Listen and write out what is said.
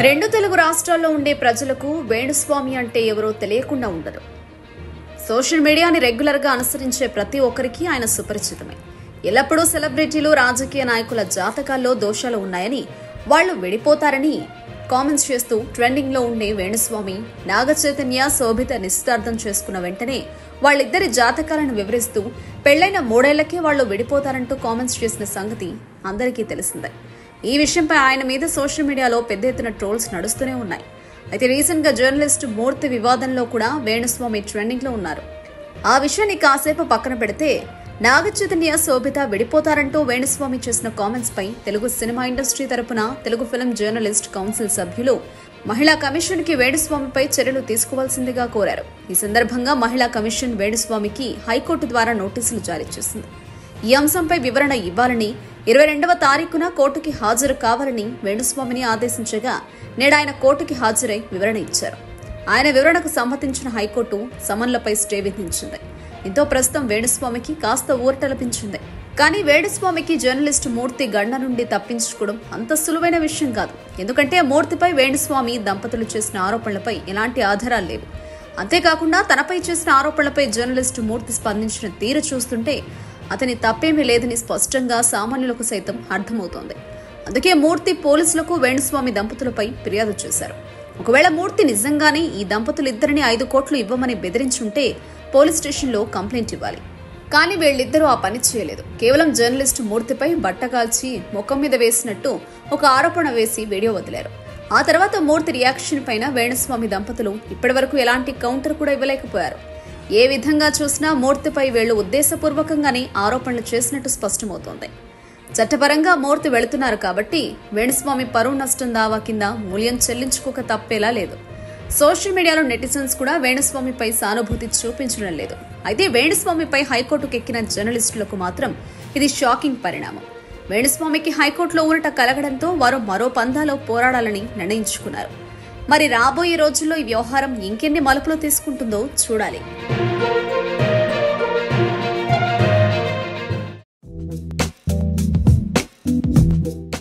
రెండు తెలుగు రాష్ట్రాల్లో ఉండే ప్రజలకు వేణుస్వామి అంటే ఎవరో తెలియకుండా ఉండదు. సోషల్ మీడియాని రెగ్యులర్ గా అనుసరించే ప్రతి ఒక్కరికి ఆయన సుపరిచితమే. ఎల్లప్పుడూ సెలబ్రిటీలు, రాజకీయ నాయకుల జాతకాల్లో దోషాలు ఉన్నాయని, వాళ్లు విడిపోతారని కామెంట్స్ చేస్తూ ట్రెండింగ్ లో ఉండే వేణుస్వామి, నాగచైతన్య, శోభిత నిశ్చితార్థం చేసుకున్న వెంటనే వాళ్ళిద్దరి జాతకాలను వివరిస్తూ పెళ్లైన 3 ఏళ్లకే వాళ్లు విడిపోతారంటూ కామెంట్స్ చేసిన సంగతి అందరికీ తెలిసిందే. ఈ విషయంపై ఆయన మీద సోషల్ మీడియాలో పెద్ద ఎత్తున ట్రోల్స్ నడుస్తూనే ఉన్నాయి. అయితే రీసెంట్ గా జర్నలిస్ట్ మూర్తి వివాదంలో కూడా వేణుస్వామి ట్రెండింగ్ లో ఉన్నారు. ఆ విషయాన్ని కాసేపు పక్కన పెడితే, నాగచైతన్య, శోభిత విడిపోతారంటూ వేణుస్వామి చేసిన కామెంట్స్ పై తెలుగు సినిమా ఇండస్ట్రీ తరపున తెలుగు ఫిల్మ్ జర్నలిస్ట్ కౌన్సిల్ సభ్యులు మహిళా కమిషన్ కి వేణుస్వామిపై చర్యలు తీసుకోవాల్సిందిగా కోరారు. ఈ సందర్భంగా మహిళా కమిషన్ వేణుస్వామికి హైకోర్టు ద్వారా నోటీసులు జారీ చేసింది. ఈ అంశంపై వివరణ ఇవ్వాలని, 22వ తారీఖున కోర్టుకి హాజరు కావాలని వేణుస్వామిని ఆదేశించగా, నేడు ఆయన కోర్టుకి హాజరై వివరణ ఇచ్చారు. ఆయన వివరణకు సమ్మతించిన హైకోర్టు సమన్లపై స్టే విధించింది. దీంతో ప్రస్తుతం వేణుస్వామికి కాస్త ఊరట లభించింది. కానీ వేణుస్వామికి జర్నలిస్టు మూర్తి గండ నుండి తప్పించుకోవడం అంత సులువైన విషయం కాదు. ఎందుకంటే మూర్తిపై వేణుస్వామి దంపతులు చేసిన ఆరోపణలపై ఎలాంటి ఆధారాలు లేవు. అంతేకాకుండా తనపై చేసిన ఆరోపణలపై జర్నలిస్టు మూర్తి స్పందించిన తీరు చూస్తుంటే అతని తప్పేమీ లేదని స్పష్టంగా సామాన్యులకు సైతం అర్థమవుతోంది. అందుకే మూర్తి పోలీసులకు వేణుస్వామి దంపతులపై ఫిర్యాదు చేశారు. ఒకవేళ మూర్తి నిజంగానే ఈ దంపతులిద్దరిని 5 కోట్లు ఇవ్వమని బెదిరించుంటే పోలీస్ స్టేషన్లో కంప్లైంట్ ఇవ్వాలి. కానీ వీళ్ళిద్దరూ ఆ పని చేయలేదు. కేవలం జర్నలిస్టు మూర్తిపై బట్టకాల్చి ముఖం మీద వేసినట్టు ఒక ఆరోపణ వేసి వీడియో వదిలారు. ఆ తర్వాత మూర్తి రియాక్షన్ పైన వేణుస్వామి దంపతులు ఇప్పటివరకు ఎలాంటి కౌంటర్ కూడా ఇవ్వలేకపోయారు. ఏ విధంగా చూసినా మూర్తిపై వీళ్లు ఉద్దేశపూర్వకంగానే ఆరోపణలు చేసినట్టు స్పష్టమవుతోంది. చట్టపరంగా మూర్తి వెళుతున్నారు కాబట్టి వేణుస్వామి పరువు నష్టం దావా కింద మూల్యం చెల్లించుకోక తప్పేలా లేదు. సోషల్ మీడియాలో నెటిజన్స్ కూడా వేణుస్వామిపై సానుభూతి చూపించడం లేదు. అయితే వేణుస్వామిపై హైకోర్టుకు ఎక్కిన జర్నలిస్టులకు మాత్రం ఇది షాకింగ్ పరిణామం. వేణుస్వామికి హైకోర్టులో ఊరట కలగడంతో వారు మరో పందాలో పోరాడాలని నిర్ణయించుకున్నారు. మరి రాబోయే రోజుల్లో ఈ వ్యవహారం ఇంకెన్ని మలుపులు తీసుకుంటుందో చూడాలి.